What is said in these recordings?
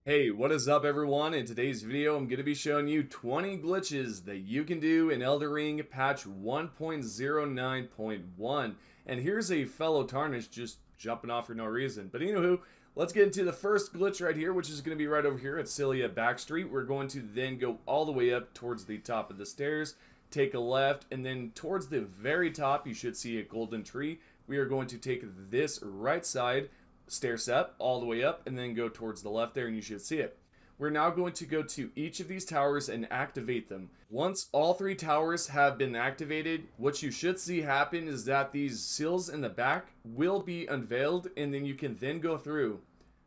Hey, what is up everyone? In today's video, I'm going to be showing you 20 glitches that you can do in Elden Ring patch 1.09.1. And here's a fellow Tarnish just jumping off for no reason. But anywho, let's get into the first glitch right here, which is going to be right over here at Cilia Backstreet. We're going to then go all the way up towards the top of the stairs, take a left, and then towards the very top, you should see a golden tree. We are going to take this right side stair step all the way up and then go towards the left there and you should see it. We're now going to go to each of these towers and activate them. Once all three towers have been activated, what you should see happen is that these seals in the back will be unveiled and then you can then go through.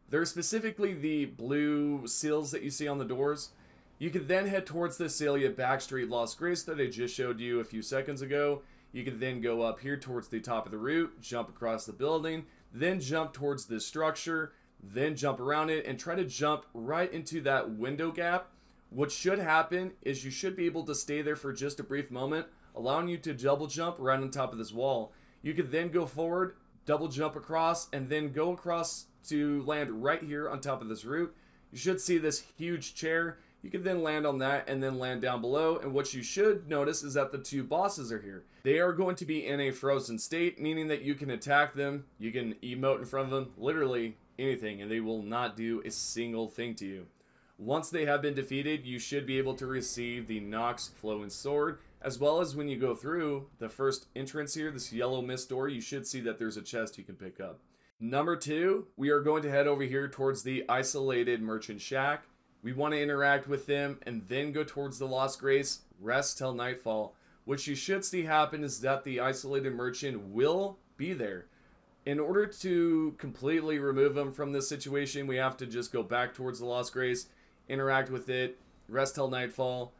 They're specifically the blue seals that you see on the doors. You can then head towards the Cilia Backstreet Lost Grace that I just showed you a few seconds ago. You can then go up here towards the top of the route, jump across the building, then jump towards this structure, then jump around it and try to jump right into that window gap. What should happen is you should be able to stay there for just a brief moment, allowing you to double jump right on top of this wall. You could then go forward, double jump across, and then go across to land right here on top of this route. You should see this huge chair. You can then land on that and then land down below, and what you should notice is that the two bosses are here. They are going to be in a frozen state, meaning that you can attack them, you can emote in front of them, literally anything, and they will not do a single thing to you. Once they have been defeated, you should be able to receive the Nox Flowing Sword, as well as when you go through the first entrance here, this yellow mist door, you should see that there's a chest you can pick up. Number 2, we are going to head over here towards the isolated merchant shack. We want to interact with them and then go towards the Lost Grace, rest till nightfall. What you should see happen is that the isolated merchant will be there. In order to completely remove them from this situation, we have to just go back towards the Lost Grace, interact with it, rest till nightfall.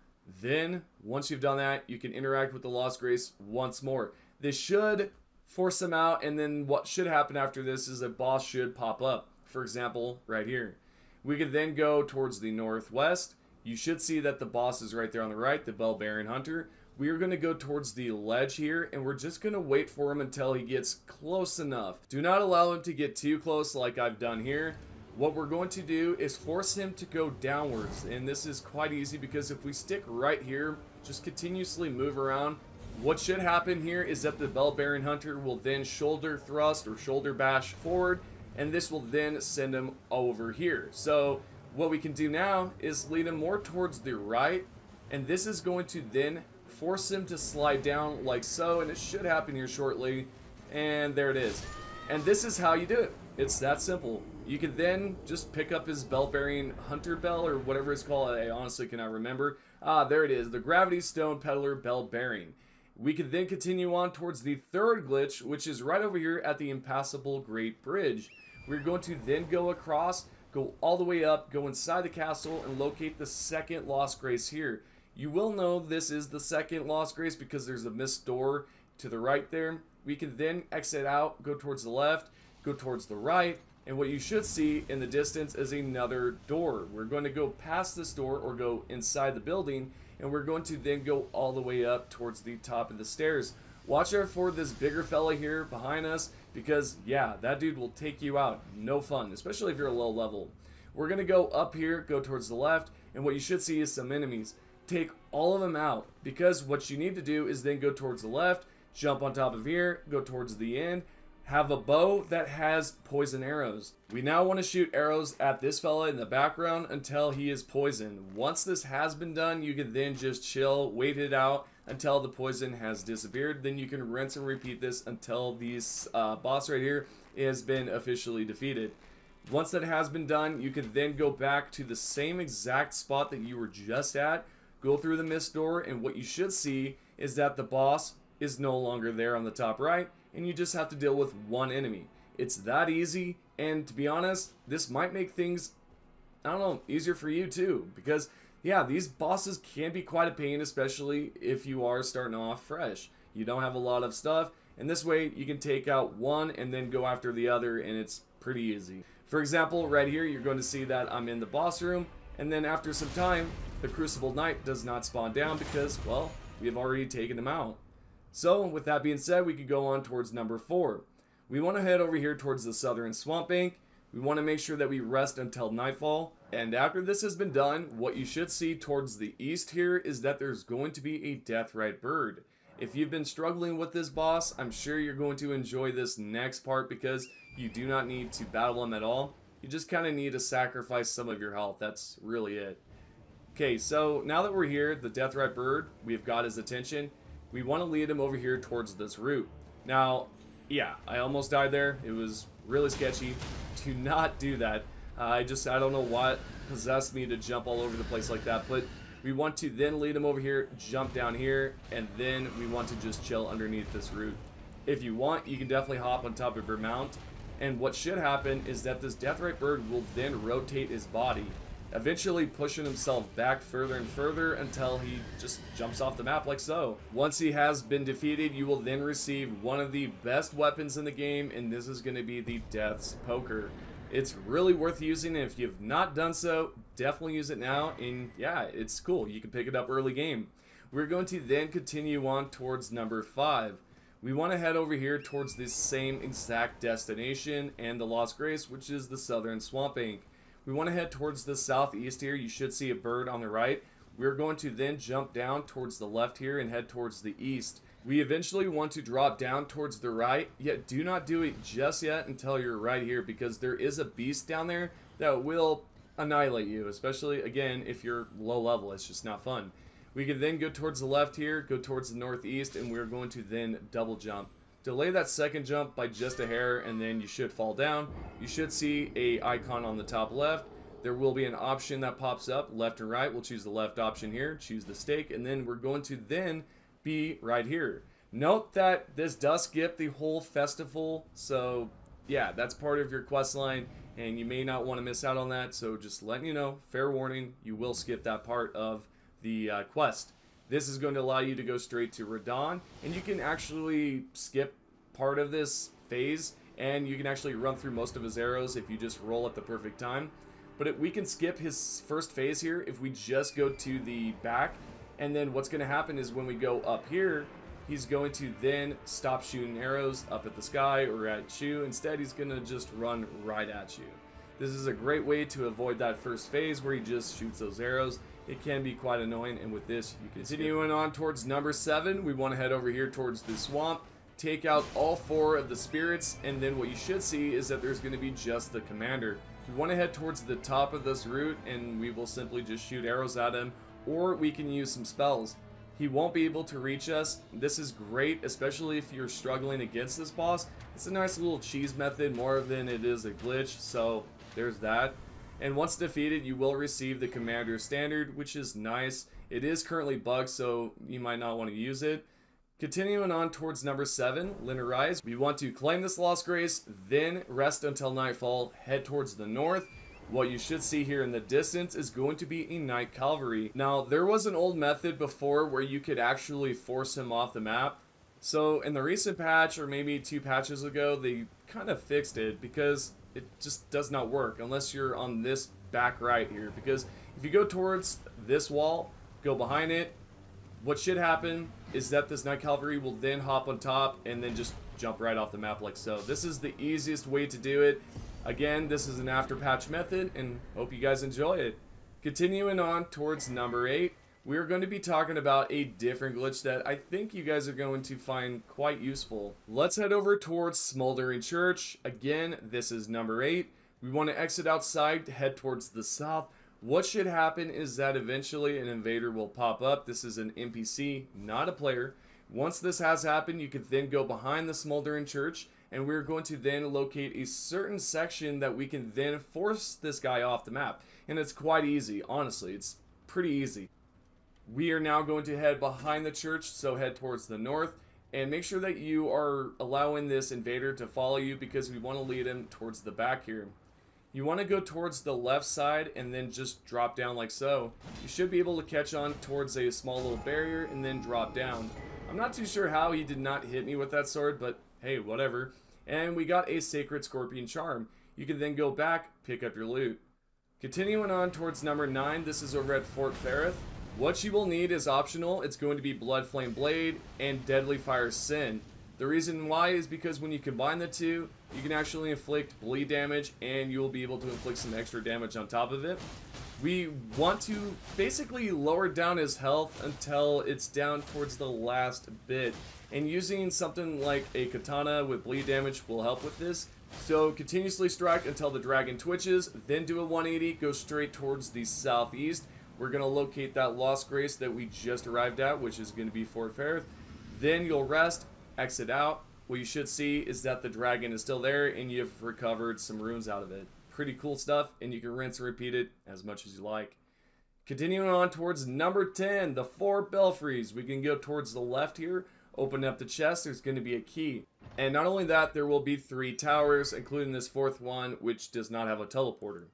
Then, once you've done that, you can interact with the Lost Grace once more. This should force them out, and then what should happen after this is a boss should pop up. For example, right here. We could then go towards the northwest. You should see that the boss is right there on the right, the Bell-Bearing Hunter. We are going to go towards the ledge here, and we're just going to wait for him until he gets close enough. Do not allow him to get too close like I've done here. What we're going to do is force him to go downwards, and this is quite easy because if we stick right here, just continuously move around, what should happen here is that the Bell-Bearing Hunter will then shoulder thrust or shoulder bash forward, and this will then send him over here. So what we can do now is lead him more towards the right, and this is going to then force him to slide down like so, and it should happen here shortly, and there it is. And this is how you do it. It's that simple. You can then just pick up his Bell-Bearing Hunter Bell, or whatever it's called. I honestly cannot remember. There it is, the Gravity Stone Peddler Bell-Bearing. We can then continue on towards the third glitch, which is right over here at the Impassible Greatbridge. We're going to then go across, go all the way up, go inside the castle, and locate the second Lost Grace here. You will know this is the second Lost Grace because there's a mist door to the right there. We can then exit out, go towards the left, go towards the right, and what you should see in the distance is another door. We're going to go past this door or go inside the building, and we're going to then go all the way up towards the top of the stairs. Watch out for this bigger fella here behind us because, yeah, that dude will take you out. No fun, especially if you're a low level. We're going to go up here, go towards the left, and what you should see is some enemies. Take all of them out because what you need to do is then go towards the left, jump on top of here, go towards the end, have a bow that has poison arrows. We now want to shoot arrows at this fella in the background until he is poisoned. Once this has been done, you can then just chill, wait it out until the poison has disappeared. Then you can rinse and repeat this until this boss right here has been officially defeated. Once that has been done, you can then go back to the same exact spot that you were just at, go through the mist door, and what you should see is that the boss is no longer there on the top right, and you just have to deal with one enemy. It's that easy, and to be honest, this might make things, I don't know, easier for you too, because yeah, these bosses can be quite a pain, especially if you are starting off fresh. You don't have a lot of stuff, and this way you can take out one and then go after the other, and it's pretty easy. For example, right here, you're going to see that I'm in the boss room, and then after some time, the Crucible Knight does not spawn down because, well, we have already taken him out. So, with that being said, we could go on towards number 4. We want to head over here towards the southern swamp bank. We want to make sure that we rest until nightfall. And after this has been done, what you should see towards the east here is that there's going to be a Deathrite bird. If you've been struggling with this boss, I'm sure you're going to enjoy this next part because you do not need to battle him at all. You just kind of need to sacrifice some of your health. That's really it. Okay, so now that we're here, the Deathrite bird, we've got his attention. We want to lead him over here towards this route. Now, yeah, I almost died there. It was really sketchy. Do not do that. I don't know what possessed me to jump all over the place like that, but we want to then lead him over here, jump down here, and then we want to just chill underneath this root. If you want, you can definitely hop on top of your mount, and what should happen is that this Deathrite bird will then rotate his body, eventually pushing himself back further and further until he just jumps off the map like so. Once he has been defeated, you will then receive one of the best weapons in the game, and this is going to be the Death's Poker. It's really worth using, and if you've not done so, definitely use it now, and yeah, it's cool. You can pick it up early game. We're going to then continue on towards number 5. We want to head over here towards this same exact destination and the Lost Grace, which is the Southern Swamp Bank. We want to head towards the southeast here. You should see a bird on the right. We're going to then jump down towards the left here and head towards the east. We eventually want to drop down towards the right, yet do not do it just yet until you're right here, because there is a beast down there that will annihilate you, especially, again, if you're low level. It's just not fun. We can then go towards the left here, go towards the northeast, and we're going to then double jump. Delay that second jump by just a hair, and then you should fall down. You should see a icon on the top left. There will be an option that pops up, left and right. We'll choose the left option here, choose the stake, and then we're going to then be right here. Note that this does skip the whole festival, so yeah, that's part of your quest line, and you may not want to miss out on that, so just letting you know, fair warning, you will skip that part of the quest. This is going to allow you to go straight to Radahn, and you can actually skip part of this phase, and you can actually run through most of his arrows if you just roll at the perfect time. But we can skip his first phase here if we just go to the back, and then what's going to happen is when we go up here, he's going to then stop shooting arrows up at the sky or at you. Instead, he's going to just run right at you. This is a great way to avoid that first phase where he just shoots those arrows. It can be quite annoying, and with this, you can continuing on towards number 7. We want to head over here towards the swamp, take out all 4 of the spirits, and then what you should see is that there's going to be just the commander. We want to head towards the top of this route, and we will simply just shoot arrows at him, or we can use some spells. He won't be able to reach us. This is great, especially if you're struggling against this boss. It's a nice little cheese method more than it is a glitch, so there's that. And once defeated, you will receive the Commander Standard, which is nice. It is currently bugged, so you might not want to use it. Continuing on towards number 7, Lunar Rise. We want to claim this Lost Grace, then rest until nightfall, head towards the north. What you should see here in the distance is going to be a Night Calvary. Now, there was an old method before where you could actually force him off the map. So, in the recent patch, or maybe 2 patches ago, they kind of fixed it because it just does not work unless you're on this back right here. Because if you go towards this wall, go behind it, what should happen is that this Night Calvary will then hop on top and then just jump right off the map like so. This is the easiest way to do it. Again, this is an after patch method, and hope you guys enjoy it. Continuing on towards number 8, we are going to be talking about a different glitch that I think you guys are going to find quite useful. Let's head over towards Smoldering Church. Again, this is number 8. We want to exit outside, head towards the south. What should happen is that eventually an invader will pop up. This is an NPC, not a player. Once this has happened, you can then go behind the Smoldering Church, and we're going to then locate a certain section that we can then force this guy off the map. And it's quite easy, honestly. It's pretty easy. We are now going to head behind the church, so head towards the north, and make sure that you are allowing this invader to follow you because we want to lead him towards the back here. You want to go towards the left side and then just drop down like so. You should be able to catch on towards a small little barrier and then drop down. I'm not too sure how he did not hit me with that sword, but hey, whatever. And we got a Sacred Scorpion Charm. You can then go back, pick up your loot. Continuing on towards number 9, this is over at Fort Ferrith. What you will need is optional. It's going to be Bloodflame Blade and Deadly Fire Sin. The reason why is because when you combine the two, you can actually inflict bleed damage, and you'll be able to inflict some extra damage on top of it. We want to basically lower down his health until it's down towards the last bit, and using something like a katana with bleed damage will help with this. So continuously strike until the dragon twitches, then do a 180, go straight towards the southeast. We're going to locate that Lost Grace that we just arrived at, which is going to be Fort Ferrith. Then you'll rest, exit out. What you should see is that the dragon is still there, and you've recovered some runes out of it. Pretty cool stuff, and you can rinse and repeat it as much as you like. Continuing on towards number 10, the 4 belfries. We can go towards the left here, open up the chest, there's going to be a key. And not only that, there will be 3 towers, including this 4th one, which does not have a teleporter.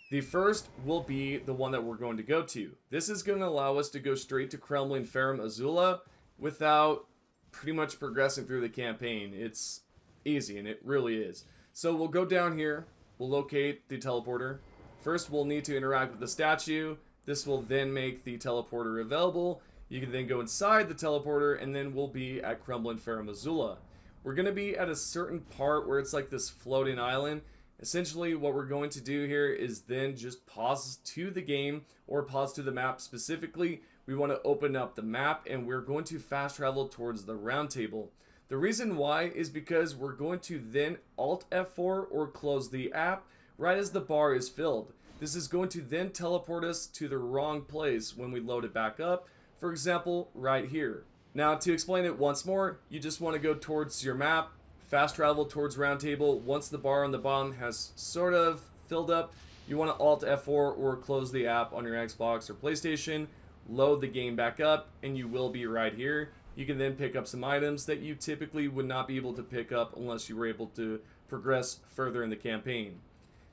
The first will be the one that we're going to go to. This is going to allow us to go straight to Crumbling Ferrum Azula without pretty much progressing through the campaign. It's easy, and it really is. So we'll go down here, we'll locate the teleporter. First, we'll need to interact with the statue. This will then make the teleporter available. You can then go inside the teleporter, and then we'll be at Crumbling Ferrum Azula. We're going to be at a certain part where it's like this floating island. Essentially, what we're going to do here is then just pause to the game, or pause to the map specifically. We want to open up the map, and we're going to fast travel towards the round table. The reason why is because we're going to then Alt F4 or close the app right as the bar is filled. This is going to then teleport us to the wrong place when we load it back up. For example, right here. Now, to explain it once more, you just want to go towards your map, fast travel towards round table. Once the bar on the bottom has sort of filled up, you want to Alt F4 or close the app on your Xbox or PlayStation, load the game back up, and you will be right here. You can then pick up some items that you typically would not be able to pick up unless you were able to progress further in the campaign.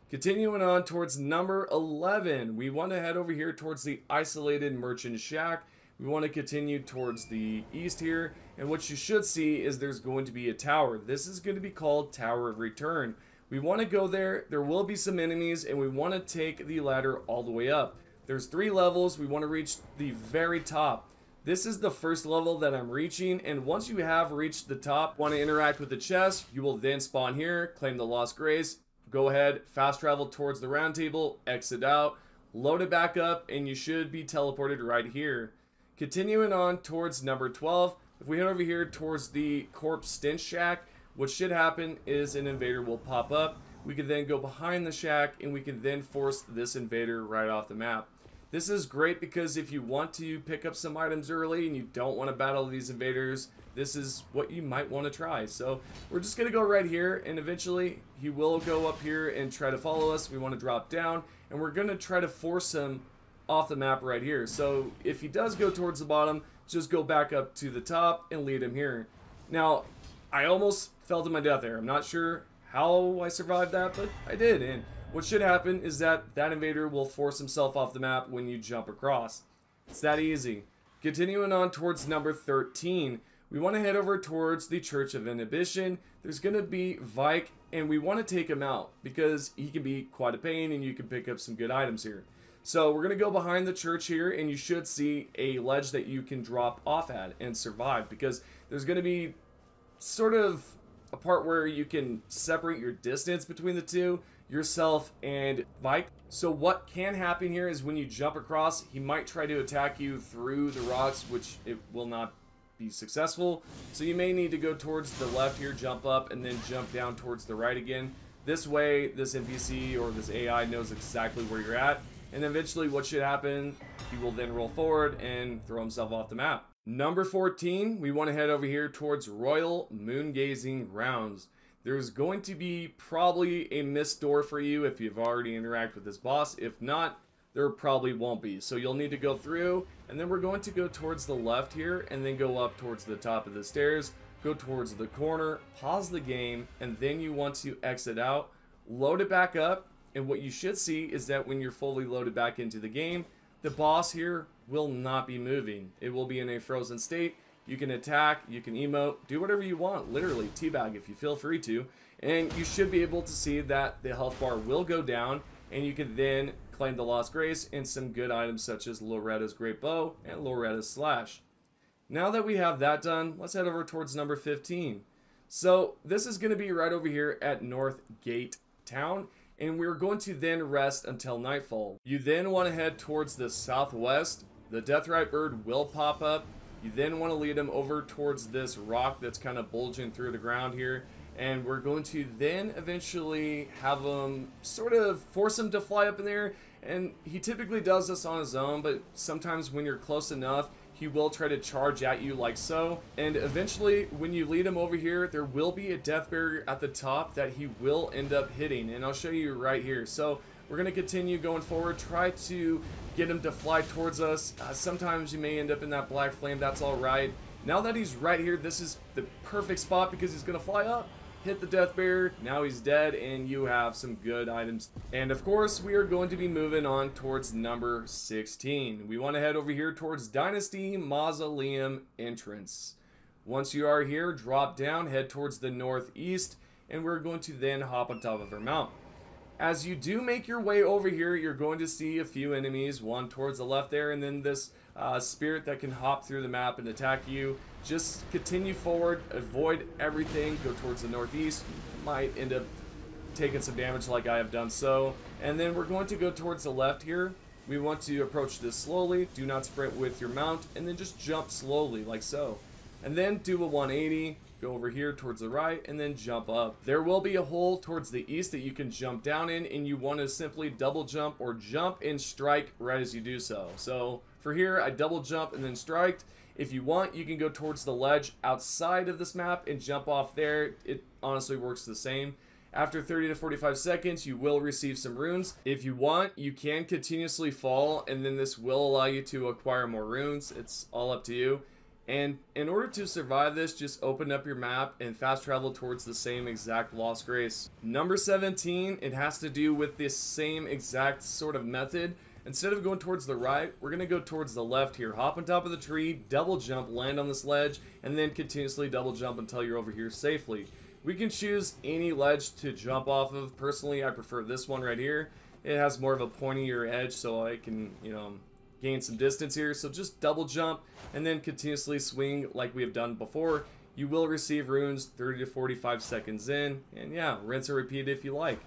Continuing on towards number 11, we want to head over here towards the isolated merchant shack. We want to continue towards the east here, and what you should see is there's going to be a tower. This is going to be called Tower of Return. We want to go there. There will be some enemies, and we want to take the ladder all the way up. There's 3 levels. We want to reach the very top. This is the first level that I'm reaching, and once you have reached the top, want to interact with the chest, you will then spawn here, claim the Lost Grace, go ahead, fast travel towards the round table, exit out, load it back up, and you should be teleported right here. Continuing on towards number 12, if we head over here towards the Corpse Stench Shack, what should happen is an invader will pop up. We can then go behind the shack, and we can then force this invader right off the map. This is great because if you want to pick up some items early and you don't want to battle these invaders, this is what you might want to try. So we're just going to go right here, and eventually he will go up here and try to follow us. We want to drop down, and we're going to try to force him off the map right here. So if he does go towards the bottom, just go back up to the top and lead him here. Now, I almost fell to my death there. I'm not sure how I survived that, but I did. And what should happen is that that invader will force himself off the map when you jump across. It's that easy. Continuing on towards number 13, we want to head over towards the Church of Inhibition. There's going to be Vyke, and we want to take him out because he can be quite a pain, and you can pick up some good items here. So we're going to go behind the church here, and you should see a ledge that you can drop off at and survive, because there's going to be sort of a part where you can separate your distance between the two, yourself and Vyke. So what can happen here is when you jump across, he might try to attack you through the rocks, which it will not be successful. So you may need to go towards the left here, jump up, and then jump down towards the right again. This way, this NPC or this AI knows exactly where you're at. And eventually what should happen, he will then roll forward and throw himself off the map. Number 14, we want to head over here towards Royal Moongazing Grounds. There's going to be probably a missed door for you if you've already interacted with this boss. If not, there probably won't be. So you'll need to go through, and then we're going to go towards the left here, and then go up towards the top of the stairs, go towards the corner, pause the game, and then you want to exit out, load it back up. And what you should see is that when you're fully loaded back into the game, the boss here will not be moving. It will be in a frozen state. You can attack, you can emote, do whatever you want, literally teabag if you feel free to. And you should be able to see that the health bar will go down, and you can then claim the Lost Grace and some good items such as Loretta's Great Bow and Loretta's Slash. Now that we have that done, let's head over towards number 15. So this is going to be right over here at North Gate Town, and we're going to then rest until nightfall. You then want to head towards the southwest. The Deathrite Bird will pop up. You then want to lead him over towards this rock that's kind of bulging through the ground here. And we're going to then eventually have him sort of force him to fly up in there. And he typically does this on his own, but sometimes when you're close enough, he will try to charge at you like so. And eventually, when you lead him over here, there will be a death barrier at the top that he will end up hitting. And I'll show you right here. So we're going to continue going forward, try to get him to fly towards us. Sometimes you may end up in that black flame, that's all right. Now that he's right here, this is the perfect spot because he's going to fly up, hit the death barrier, now he's dead, and you have some good items. And of course, we are going to be moving on towards number 16. We want to head over here towards Dynasty Mausoleum entrance. Once you are here, drop down, head towards the northeast, and we're going to then hop on top of our mount. As you do make your way over here, you're going to see a few enemies, one towards the left there, and then this spirit that can hop through the map and attack you. Just continue forward, avoid everything, go towards the northeast. You might end up taking some damage like I have done so. And then we're going to go towards the left here. We want to approach this slowly, do not sprint with your mount, and then just jump slowly like so. And then do a 180. Go over here towards the right and then jump up. There will be a hole towards the east that you can jump down in, and you want to simply double jump or jump and strike right as you do so. So for here, I double jump and then striked. If you want, you can go towards the ledge outside of this map and jump off there. It honestly works the same. After 30 to 45 seconds, you will receive some runes. If you want, you can continuously fall, and then this will allow you to acquire more runes. It's all up to you. And in order to survive this, just open up your map and fast travel towards the same exact Lost Grace. Number 17, it has to do with this same exact sort of method. Instead of going towards the right, we're going to go towards the left here. Hop on top of the tree, double jump, land on this ledge, and then continuously double jump until you're over here safely. We can choose any ledge to jump off of. Personally, I prefer this one right here. It has more of a pointier edge, so I can, gain some distance here. So just double jump and then continuously swing like we have done before. You will receive runes 30 to 45 seconds in, and yeah, rinse and repeat if you like.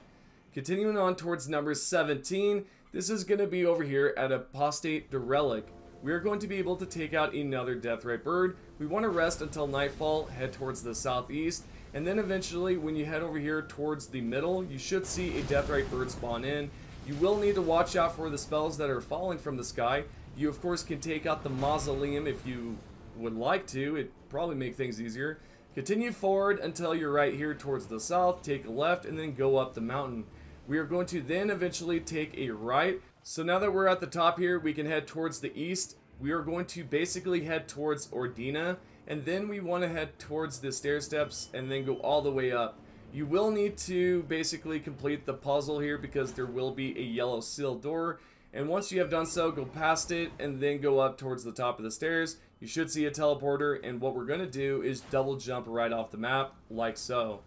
Continuing on towards number 17, this is going to be over here at Apostate Derelic. We are going to be able to take out another Deathrite Bird. We want to rest until nightfall, head towards the southeast, and then eventually when you head over here towards the middle, you should see a Deathrite Bird spawn in. You will need to watch out for the spells that are falling from the sky. You of course can take out the mausoleum if you would like to. It'd probably make things easier. Continue forward until you're right here towards the south, take a left, and then go up the mountain. We are going to then eventually take a right. So now that we're at the top here, we can head towards the east. We are going to basically head towards Ordina, and then we want to head towards the stair steps and then go all the way up. You will need to basically complete the puzzle here because there will be a yellow sealed door. And once you have done so, go past it and then go up towards the top of the stairs. You should see a teleporter, and what we're going to do is double jump right off the map like so.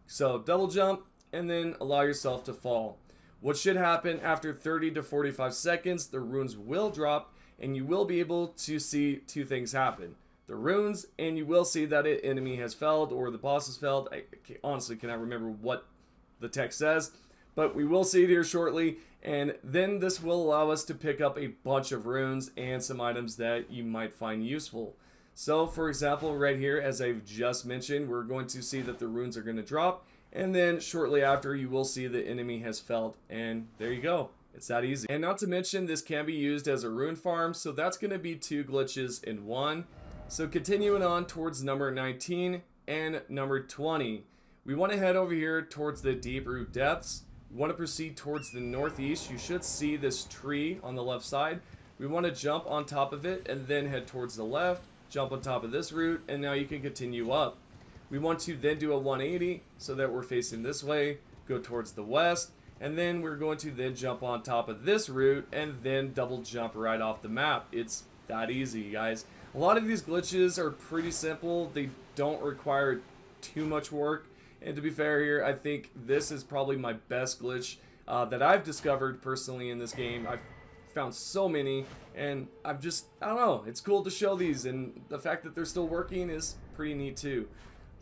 So double jump and then allow yourself to fall. What should happen after 30 to 45 seconds, the runes will drop and you will be able to see two things happen. The runes, and you will see that an enemy has failed or the boss has failed. I honestly cannot remember what the text says, but we will see it here shortly, and then this will allow us to pick up a bunch of runes and some items that you might find useful. So for example, right here, as I've just mentioned, we're going to see that the runes are going to drop, and then shortly after you will see the enemy has failed, and there you go. It's that easy. And not to mention, this can be used as a rune farm, so that's going to be 2 glitches in 1. So continuing on towards number 19 and number 20. We want to head over here towards the Deeproot depths. We want to proceed towards the northeast. You should see this tree on the left side. We want to jump on top of it and then head towards the left, jump on top of this root, and now you can continue up. We want to then do a 180 so that we're facing this way, go towards the west, and then we're going to then jump on top of this root and then double jump right off the map. It's that easy, guys. A lot of these glitches are pretty simple. They don't require too much work. And to be fair here, I think this is probably my best glitch that I've discovered personally in this game. I've found so many, and I don't know, it's cool to show these, and the fact that they're still working is pretty neat too.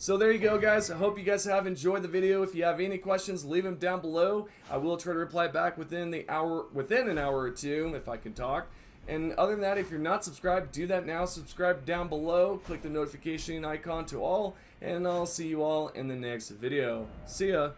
So there you go, guys. I hope you guys have enjoyed the video. If you have any questions, leave them down below. I will try to reply back within an hour or two, if I can talk. And other than that, if you're not subscribed, do that now. Subscribe down below. Click the notification icon to all. And I'll see you all in the next video. See ya.